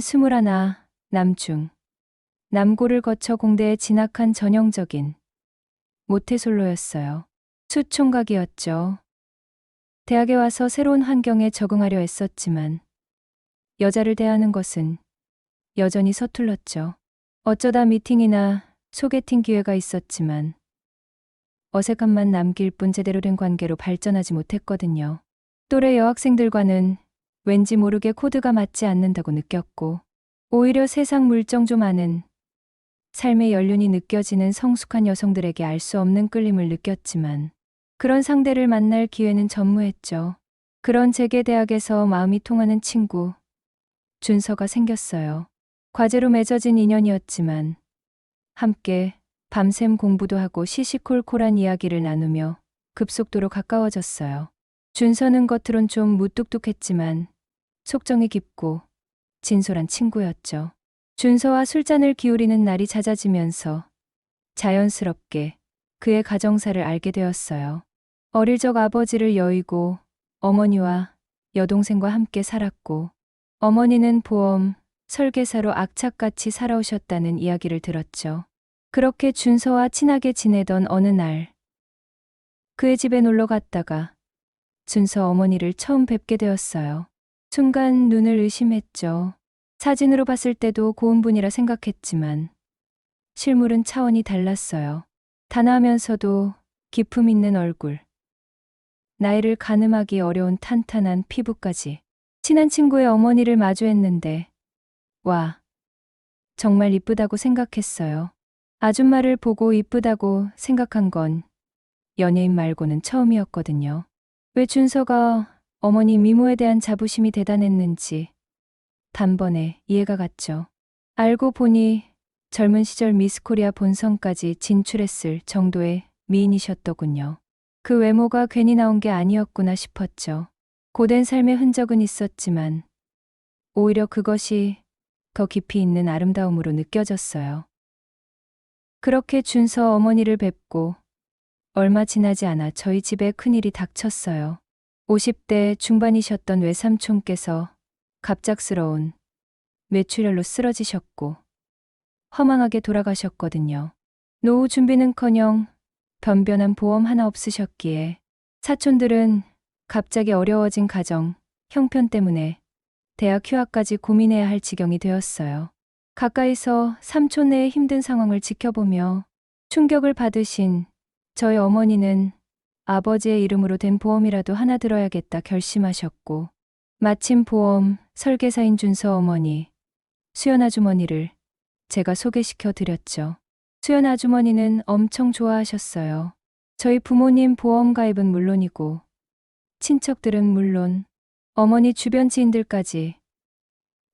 21 남중 남고를 거쳐 공대에 진학한 전형적인 모태솔로였어요. 수총각이었죠. 대학에 와서 새로운 환경에 적응하려 애썼지만 여자를 대하는 것은 여전히 서툴렀죠. 어쩌다 미팅이나 소개팅 기회가 있었지만 어색함만 남길 뿐 제대로 된 관계로 발전하지 못했거든요. 또래 여학생들과는 왠지 모르게 코드가 맞지 않는다고 느꼈고 오히려 세상 물정 좀 아는 삶의 연륜이 느껴지는 성숙한 여성들에게 알 수 없는 끌림을 느꼈지만 그런 상대를 만날 기회는 전무했죠. 그런 제게 대학에서 마음이 통하는 친구 준서가 생겼어요. 과제로 맺어진 인연이었지만 함께 밤샘 공부도 하고 시시콜콜한 이야기를 나누며 급속도로 가까워졌어요. 준서는 겉으론 좀 무뚝뚝했지만 속정이 깊고 진솔한 친구였죠. 준서와 술잔을 기울이는 날이 잦아지면서 자연스럽게 그의 가정사를 알게 되었어요. 어릴 적 아버지를 여의고 어머니와 여동생과 함께 살았고 어머니는 보험, 설계사로 악착같이 살아오셨다는 이야기를 들었죠. 그렇게 준서와 친하게 지내던 어느 날 그의 집에 놀러 갔다가 준서 어머니를 처음 뵙게 되었어요. 순간 눈을 의심했죠. 사진으로 봤을 때도 고운 분이라 생각했지만 실물은 차원이 달랐어요. 단아하면서도 기품 있는 얼굴, 나이를 가늠하기 어려운 탄탄한 피부까지. 친한 친구의 어머니를 마주했는데 와, 정말 이쁘다고 생각했어요. 아줌마를 보고 이쁘다고 생각한 건 연예인 말고는 처음이었거든요. 왜 준서가 어머니 미모에 대한 자부심이 대단했는지 단번에 이해가 갔죠. 알고 보니 젊은 시절 미스코리아 본선까지 진출했을 정도의 미인이셨더군요. 그 외모가 괜히 나온 게 아니었구나 싶었죠. 고된 삶의 흔적은 있었지만 오히려 그것이 더 깊이 있는 아름다움으로 느껴졌어요. 그렇게 준서 어머니를 뵙고 얼마 지나지 않아 저희 집에 큰일이 닥쳤어요. 50대 중반이셨던 외삼촌께서 갑작스러운 뇌출혈로 쓰러지셨고 허망하게 돌아가셨거든요. 노후 준비는커녕 변변한 보험 하나 없으셨기에 사촌들은 갑자기 어려워진 가정, 형편 때문에 대학 휴학까지 고민해야 할 지경이 되었어요. 가까이서 삼촌네의 힘든 상황을 지켜보며 충격을 받으신 저희 어머니는 아버지의 이름으로 된 보험이라도 하나 들어야겠다 결심하셨고 마침 보험 설계사인 준서 어머니, 수연 아주머니를 제가 소개시켜 드렸죠. 수연 아주머니는 엄청 좋아하셨어요. 저희 부모님 보험 가입은 물론이고 친척들은 물론 어머니 주변 지인들까지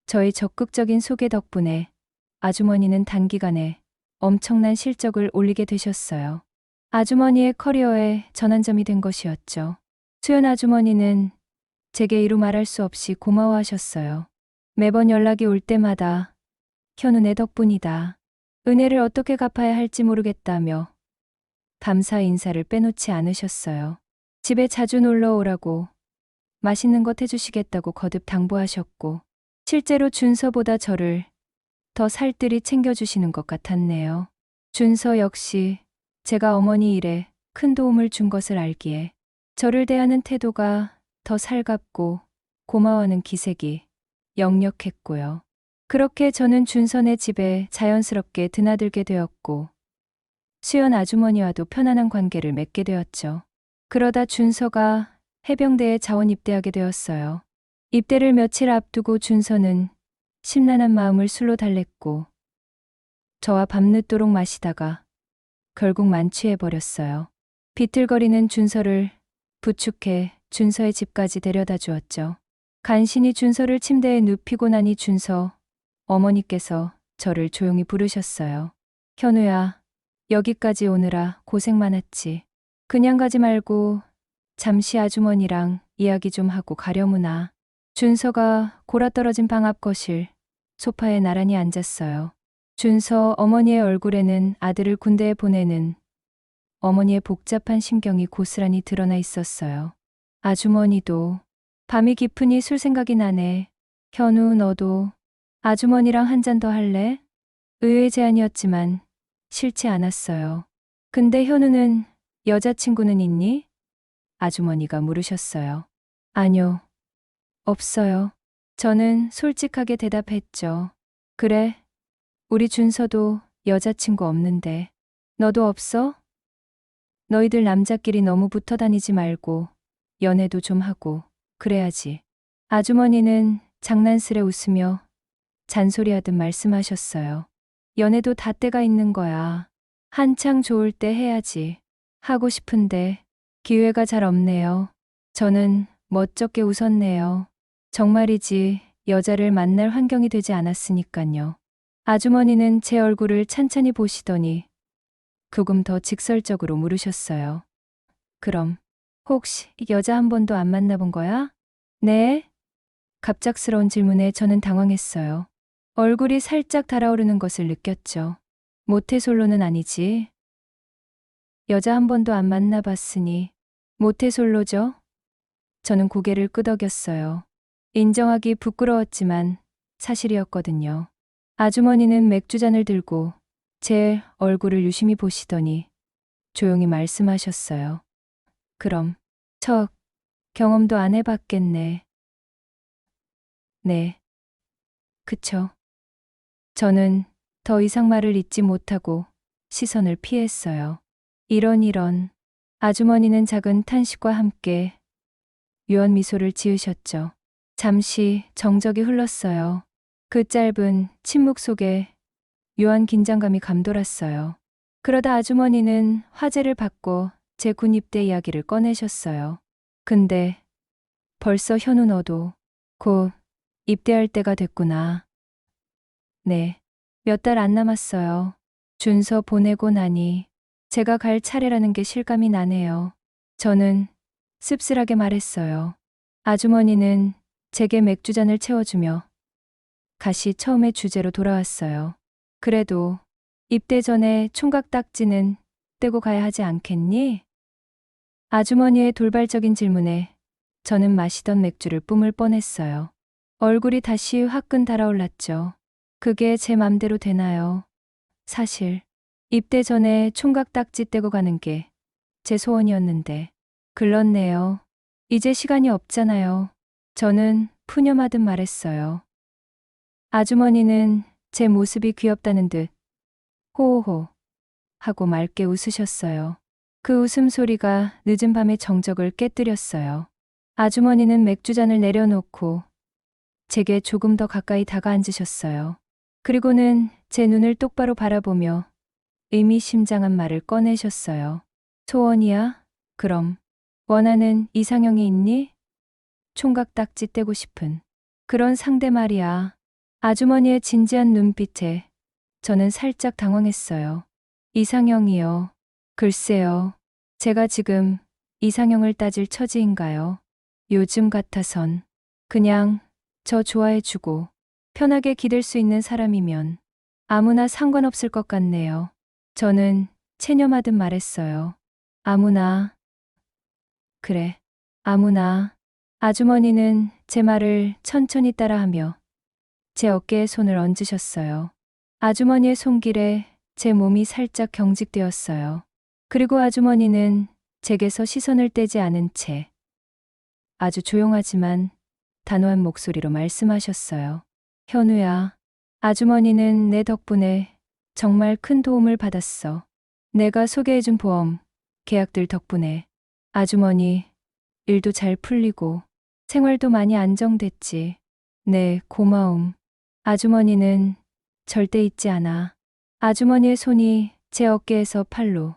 저희 적극적인 소개 덕분에 아주머니는 단기간에 엄청난 실적을 올리게 되셨어요. 아주머니의 커리어에 전환점이 된 것이었죠. 수연 아주머니는 제게 이루 말할 수 없이 고마워하셨어요. 매번 연락이 올 때마다 현우 내 덕분이다. 은혜를 어떻게 갚아야 할지 모르겠다며 감사 인사를 빼놓지 않으셨어요. 집에 자주 놀러 오라고 맛있는 것 해주시겠다고 거듭 당부하셨고 실제로 준서보다 저를 더 살뜰히 챙겨주시는 것 같았네요. 준서 역시 제가 어머니 일에 큰 도움을 준 것을 알기에 저를 대하는 태도가 더 살갑고 고마워하는 기색이 역력했고요. 그렇게 저는 준선의 집에 자연스럽게 드나들게 되었고 수연 아주머니와도 편안한 관계를 맺게 되었죠. 그러다 준서가 해병대에 자원 입대하게 되었어요. 입대를 며칠 앞두고 준서는 심란한 마음을 술로 달랬고 저와 밤늦도록 마시다가 결국 만취해버렸어요. 비틀거리는 준서를 부축해 준서의 집까지 데려다 주었죠. 간신히 준서를 침대에 눕히고 나니 준서 어머니께서 저를 조용히 부르셨어요. 현우야, 여기까지 오느라 고생 많았지. 그냥 가지 말고 잠시 아주머니랑 이야기 좀 하고 가려무나. 준서가 골아떨어진 방 앞 거실 소파에 나란히 앉았어요. 준서 어머니의 얼굴에는 아들을 군대에 보내는 어머니의 복잡한 심경이 고스란히 드러나 있었어요. 아주머니도 밤이 깊으니 술 생각이 나네. 현우 너도 아주머니랑 한 잔 더 할래? 의외의 제안이었지만 싫지 않았어요. 근데 현우는 여자친구는 있니? 아주머니가 물으셨어요. 아니요, 없어요. 저는 솔직하게 대답했죠. 그래, 우리 준서도 여자친구 없는데. 너도 없어? 너희들 남자끼리 너무 붙어 다니지 말고 연애도 좀 하고 그래야지. 아주머니는 장난스레 웃으며 잔소리하듯 말씀하셨어요. 연애도 다 때가 있는 거야. 한창 좋을 때 해야지. 하고 싶은데 기회가 잘 없네요. 저는 멋쩍게 웃었네요. 정말이지 여자를 만날 환경이 되지 않았으니깐요. 아주머니는 제 얼굴을 찬찬히 보시더니 조금 더 직설적으로 물으셨어요. 그럼 혹시 여자 한 번도 안 만나본 거야? 네? 갑작스러운 질문에 저는 당황했어요. 얼굴이 살짝 달아오르는 것을 느꼈죠. 모태솔로는 아니지. 여자 한 번도 안 만나봤으니 모태솔로죠? 저는 고개를 끄덕였어요. 인정하기 부끄러웠지만 사실이었거든요. 아주머니는 맥주잔을 들고 제 얼굴을 유심히 보시더니 조용히 말씀하셨어요. 그럼 척 경험도 안 해봤겠네. 네, 그쵸. 저는 더 이상 말을 잇지 못하고 시선을 피했어요. 이런. 아주머니는 작은 탄식과 함께 유한 미소를 지으셨죠. 잠시 정적이 흘렀어요. 그 짧은 침묵 속에 묘한 긴장감이 감돌았어요. 그러다 아주머니는 화제를 바꿔 제 군 입대 이야기를 꺼내셨어요. 근데 벌써 현우 너도 곧 입대할 때가 됐구나. 네, 몇 달 안 남았어요. 준서 보내고 나니 제가 갈 차례라는 게 실감이 나네요. 저는 씁쓸하게 말했어요. 아주머니는 제게 맥주잔을 채워주며 다시 처음의 주제로 돌아왔어요. 그래도 입대 전에 총각 딱지는 떼고 가야 하지 않겠니? 아주머니의 돌발적인 질문에 저는 마시던 맥주를 뿜을 뻔했어요. 얼굴이 다시 화끈 달아올랐죠. 그게 제 맘대로 되나요? 사실 입대 전에 총각 딱지 떼고 가는 게 제 소원이었는데 글렀네요. 이제 시간이 없잖아요. 저는 푸념하듯 말했어요. 아주머니는 제 모습이 귀엽다는 듯 호호호 하고 맑게 웃으셨어요. 그 웃음소리가 늦은 밤의 정적을 깨뜨렸어요. 아주머니는 맥주잔을 내려놓고 제게 조금 더 가까이 다가앉으셨어요. 그리고는 제 눈을 똑바로 바라보며 의미심장한 말을 꺼내셨어요. 소원이야? 그럼 원하는 이상형이 있니? 총각 딱지 떼고 싶은 그런 상대 말이야. 아주머니의 진지한 눈빛에 저는 살짝 당황했어요. 이상형이요. 글쎄요. 제가 지금 이상형을 따질 처지인가요? 요즘 같아선 그냥 저 좋아해주고 편하게 기댈 수 있는 사람이면 아무나 상관없을 것 같네요. 저는 체념하듯 말했어요. 아무나. 그래, 아무나. 아주머니는 제 말을 천천히 따라하며 제 어깨에 손을 얹으셨어요. 아주머니의 손길에 제 몸이 살짝 경직되었어요. 그리고 아주머니는 제게서 시선을 떼지 않은 채 아주 조용하지만 단호한 목소리로 말씀하셨어요. 현우야, 아주머니는 내 덕분에 정말 큰 도움을 받았어. 내가 소개해준 보험, 계약들 덕분에 아주머니 일도 잘 풀리고 생활도 많이 안정됐지. 네, 고마움. 아주머니는 절대 잊지 않아. 아주머니의 손이 제 어깨에서 팔로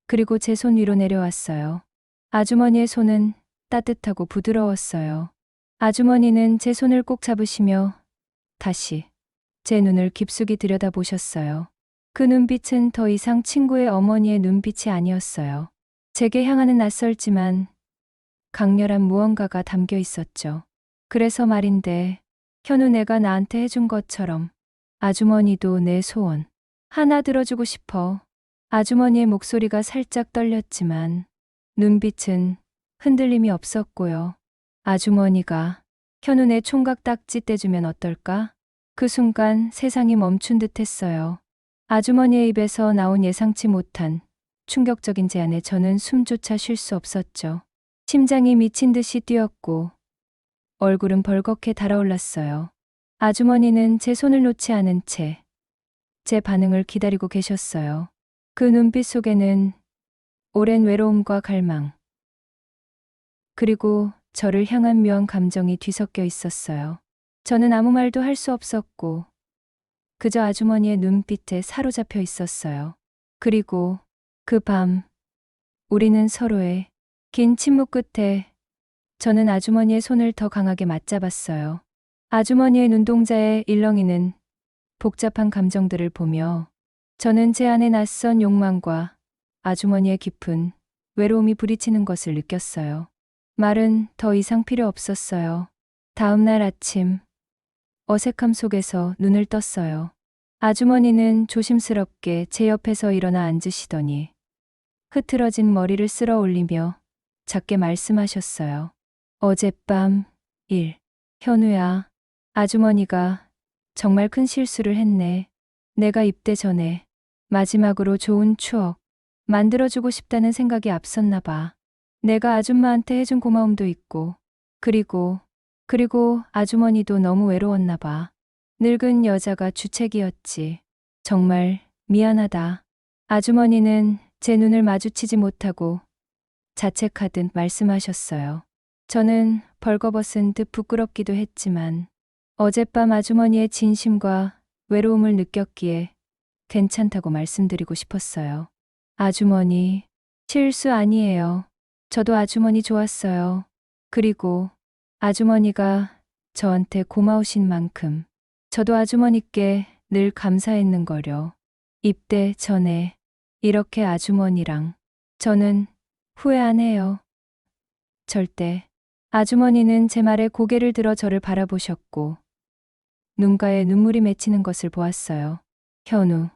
그리고 제 손 위로 내려왔어요. 아주머니의 손은 따뜻하고 부드러웠어요. 아주머니는 제 손을 꼭 잡으시며 다시 제 눈을 깊숙이 들여다보셨어요. 그 눈빛은 더 이상 친구의 어머니의 눈빛이 아니었어요. 제게 향하는 낯설지만 강렬한 무언가가 담겨 있었죠. 그래서 말인데 현우 내가 나한테 해준 것처럼 아주머니도 내 소원 하나 들어주고 싶어. 아주머니의 목소리가 살짝 떨렸지만 눈빛은 흔들림이 없었고요. 아주머니가 현우 내 총각 딱지 떼주면 어떨까? 그 순간 세상이 멈춘 듯 했어요. 아주머니의 입에서 나온 예상치 못한 충격적인 제안에 저는 숨조차 쉴 수 없었죠. 심장이 미친 듯이 뛰었고 얼굴은 벌겋게 달아올랐어요. 아주머니는 제 손을 놓지 않은 채 제 반응을 기다리고 계셨어요. 그 눈빛 속에는 오랜 외로움과 갈망, 그리고 저를 향한 묘한 감정이 뒤섞여 있었어요. 저는 아무 말도 할 수 없었고 그저 아주머니의 눈빛에 사로잡혀 있었어요. 그리고 그 밤 우리는 서로의 긴 침묵 끝에 저는 아주머니의 손을 더 강하게 맞잡았어요. 아주머니의 눈동자에 일렁이는 복잡한 감정들을 보며 저는 제 안의 낯선 욕망과 아주머니의 깊은 외로움이 부딪히는 것을 느꼈어요. 말은 더 이상 필요 없었어요. 다음 날 아침 어색함 속에서 눈을 떴어요. 아주머니는 조심스럽게 제 옆에서 일어나 앉으시더니 흐트러진 머리를 쓸어 올리며 작게 말씀하셨어요. 어젯밤 일. 현우야, 아주머니가 정말 큰 실수를 했네. 내가 입대 전에 마지막으로 좋은 추억 만들어주고 싶다는 생각이 앞섰나 봐. 내가 아줌마한테 해준 고마움도 있고 그리고 아주머니도 너무 외로웠나 봐. 늙은 여자가 주책이었지. 정말 미안하다. 아주머니는 제 눈을 마주치지 못하고 자책하듯 말씀하셨어요. 저는 벌거벗은 듯 부끄럽기도 했지만 어젯밤 아주머니의 진심과 외로움을 느꼈기에 괜찮다고 말씀드리고 싶었어요. 아주머니, 실수 아니에요. 저도 아주머니 좋았어요. 그리고 아주머니가 저한테 고마우신 만큼 저도 아주머니께 늘 감사했는거려. 입대 전에 이렇게 아주머니랑 저는 후회 안 해요. 절대. 아주머니는 제 말에 고개를 들어 저를 바라보셨고 눈가에 눈물이 맺히는 것을 보았어요. 현우,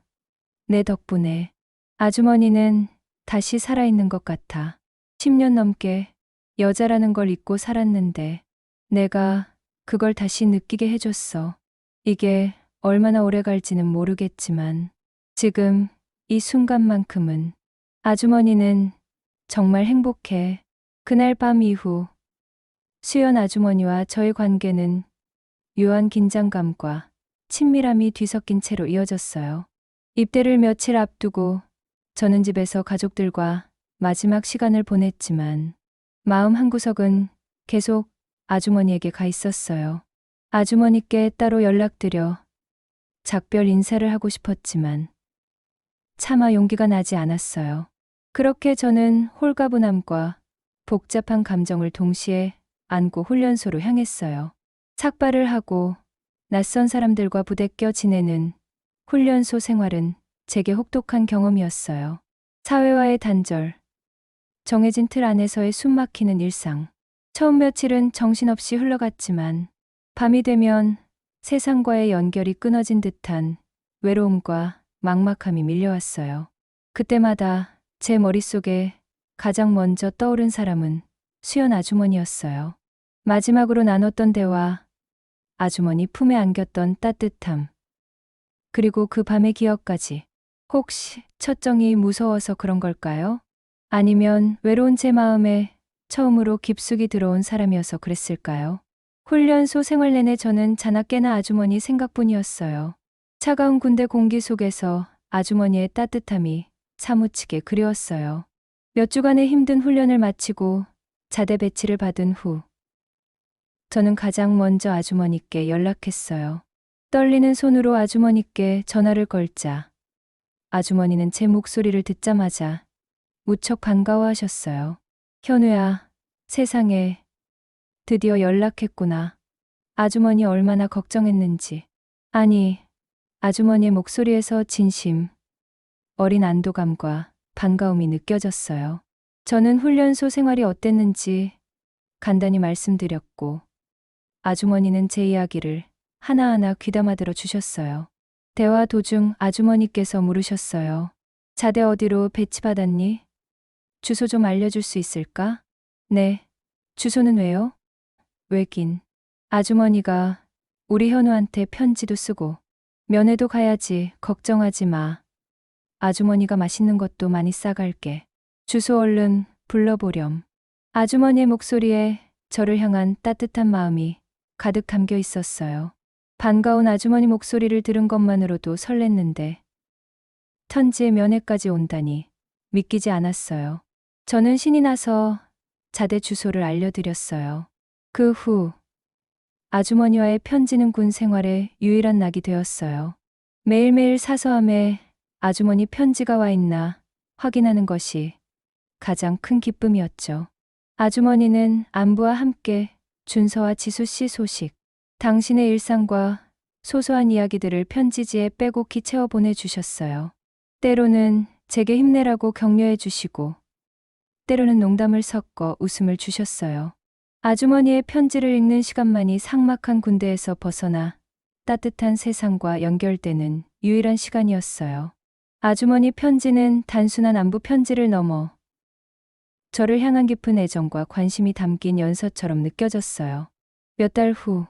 내 덕분에 아주머니는 다시 살아있는 것 같아. 10년 넘게 여자라는 걸 잊고 살았는데 내가 그걸 다시 느끼게 해줬어. 이게 얼마나 오래 갈지는 모르겠지만 지금 이 순간만큼은 아주머니는 정말 행복해. 그날 밤 이후 수연 아주머니와 저의 관계는 묘한 긴장감과 친밀함이 뒤섞인 채로 이어졌어요. 입대를 며칠 앞두고 저는 집에서 가족들과 마지막 시간을 보냈지만 마음 한구석은 계속 아주머니에게 가 있었어요. 아주머니께 따로 연락드려 작별 인사를 하고 싶었지만 차마 용기가 나지 않았어요. 그렇게 저는 홀가분함과 복잡한 감정을 동시에 안고 훈련소로 향했어요. 삭발을 하고 낯선 사람들과 부대껴 지내는 훈련소 생활은 제게 혹독한 경험이었어요. 사회와의 단절, 정해진 틀 안에서의 숨막히는 일상. 처음 며칠은 정신없이 흘러갔지만 밤이 되면 세상과의 연결이 끊어진 듯한 외로움과 막막함이 밀려왔어요. 그때마다 제 머릿속에 가장 먼저 떠오른 사람은 수연 아주머니였어요. 마지막으로 나눴던 대화, 아주머니 품에 안겼던 따뜻함, 그리고 그 밤의 기억까지. 혹시 첫정이 무서워서 그런 걸까요? 아니면 외로운 제 마음에 처음으로 깊숙이 들어온 사람이어서 그랬을까요? 훈련소 생활 내내 저는 자나깨나 아주머니 생각뿐이었어요. 차가운 군대 공기 속에서 아주머니의 따뜻함이 사무치게 그리웠어요. 몇 주간의 힘든 훈련을 마치고 자대 배치를 받은 후 저는 가장 먼저 아주머니께 연락했어요. 떨리는 손으로 아주머니께 전화를 걸자 아주머니는 제 목소리를 듣자마자 무척 반가워하셨어요. 현우야, 세상에 드디어 연락했구나. 아주머니 얼마나 걱정했는지. 아니, 아주머니의 목소리에서 진심, 어린 안도감과 반가움이 느껴졌어요. 저는 훈련소 생활이 어땠는지 간단히 말씀드렸고 아주머니는 제 이야기를 하나하나 귀담아 들어 주셨어요. 대화 도중 아주머니께서 물으셨어요. 자대 어디로 배치받았니? 주소 좀 알려줄 수 있을까? 네. 주소는 왜요? 왜긴. 아주머니가 우리 현우한테 편지도 쓰고 면회도 가야지. 걱정하지 마. 아주머니가 맛있는 것도 많이 싸갈게. 주소 얼른 불러보렴. 아주머니의 목소리에 저를 향한 따뜻한 마음이 가득 담겨 있었어요. 반가운 아주머니 목소리를 들은 것만으로도 설렜는데 편지에 면회까지 온다니 믿기지 않았어요. 저는 신이 나서 자대 주소를 알려드렸어요. 그 후 아주머니와의 편지는 군 생활의 유일한 낙이 되었어요. 매일매일 사서함에 아주머니 편지가 와 있나 확인하는 것이 가장 큰 기쁨이었죠. 아주머니는 안부와 함께 준서와 지수 씨 소식, 당신의 일상과 소소한 이야기들을 편지지에 빼곡히 채워 보내주셨어요. 때로는 제게 힘내라고 격려해 주시고, 때로는 농담을 섞어 웃음을 주셨어요. 아주머니의 편지를 읽는 시간만이 삭막한 군대에서 벗어나 따뜻한 세상과 연결되는 유일한 시간이었어요. 아주머니 편지는 단순한 안부 편지를 넘어 저를 향한 깊은 애정과 관심이 담긴 연서처럼 느껴졌어요. 몇 달 후,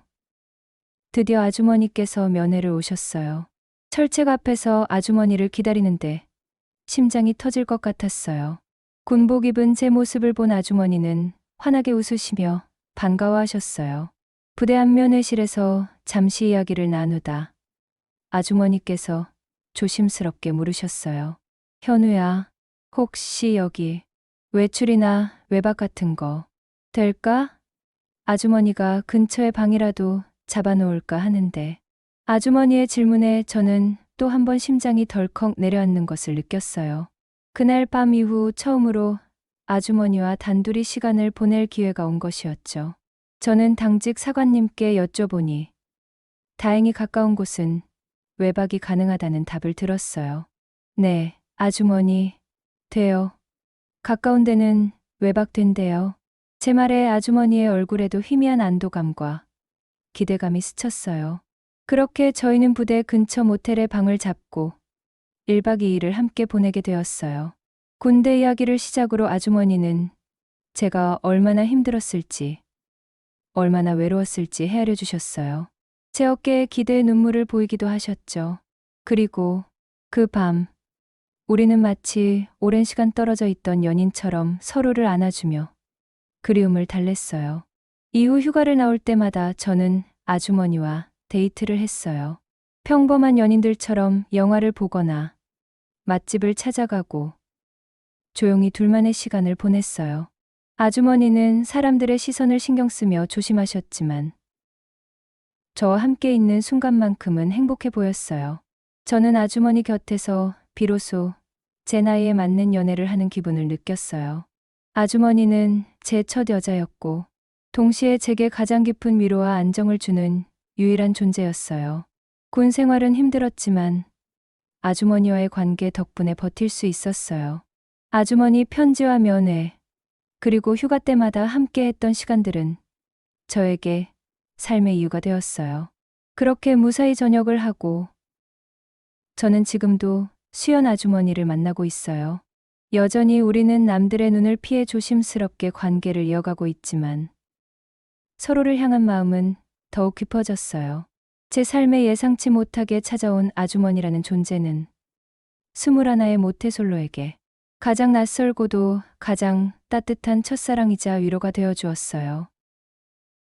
드디어 아주머니께서 면회를 오셨어요. 철책 앞에서 아주머니를 기다리는데 심장이 터질 것 같았어요. 군복 입은 제 모습을 본 아주머니는 환하게 웃으시며 반가워하셨어요. 부대 안면회실에서 잠시 이야기를 나누다 아주머니께서 조심스럽게 물으셨어요. 현우야, 혹시 여기 외출이나 외박 같은 거 될까? 아주머니가 근처에 방이라도 잡아놓을까 하는데 아주머니의 질문에 저는 또 한 번 심장이 덜컥 내려앉는 것을 느꼈어요. 그날 밤 이후 처음으로 아주머니와 단둘이 시간을 보낼 기회가 온 것이었죠. 저는 당직 사관님께 여쭤보니 다행히 가까운 곳은 외박이 가능하다는 답을 들었어요. 네, 아주머니, 돼요. 가까운 데는 외박된대요. 제 말에 아주머니의 얼굴에도 희미한 안도감과 기대감이 스쳤어요. 그렇게 저희는 부대 근처 모텔에 방을 잡고 1박 2일을 함께 보내게 되었어요. 군대 이야기를 시작으로 아주머니는 제가 얼마나 힘들었을지, 얼마나 외로웠을지 헤아려 주셨어요. 제 어깨에 기대의 눈물을 보이기도 하셨죠. 그리고 그 밤, 우리는 마치 오랜 시간 떨어져 있던 연인처럼 서로를 안아주며 그리움을 달랬어요. 이후 휴가를 나올 때마다 저는 아주머니와 데이트를 했어요. 평범한 연인들처럼 영화를 보거나 맛집을 찾아가고 조용히 둘만의 시간을 보냈어요. 아주머니는 사람들의 시선을 신경 쓰며 조심하셨지만 저와 함께 있는 순간만큼은 행복해 보였어요. 저는 아주머니 곁에서 비로소 제 나이에 맞는 연애를 하는 기분을 느꼈어요. 아주머니는 제 첫 여자였고 동시에 제게 가장 깊은 위로와 안정을 주는 유일한 존재였어요. 군 생활은 힘들었지만 아주머니와의 관계 덕분에 버틸 수 있었어요. 아주머니 편지와 면회, 그리고 휴가 때마다 함께 했던 시간들은 저에게 삶의 이유가 되었어요. 그렇게 무사히 전역을 하고 저는 지금도 수연 아주머니를 만나고 있어요. 여전히 우리는 남들의 눈을 피해 조심스럽게 관계를 이어가고 있지만 서로를 향한 마음은 더욱 깊어졌어요. 제 삶에 예상치 못하게 찾아온 아주머니라는 존재는 21의 모태솔로에게 가장 낯설고도 가장 따뜻한 첫사랑이자 위로가 되어 주었어요.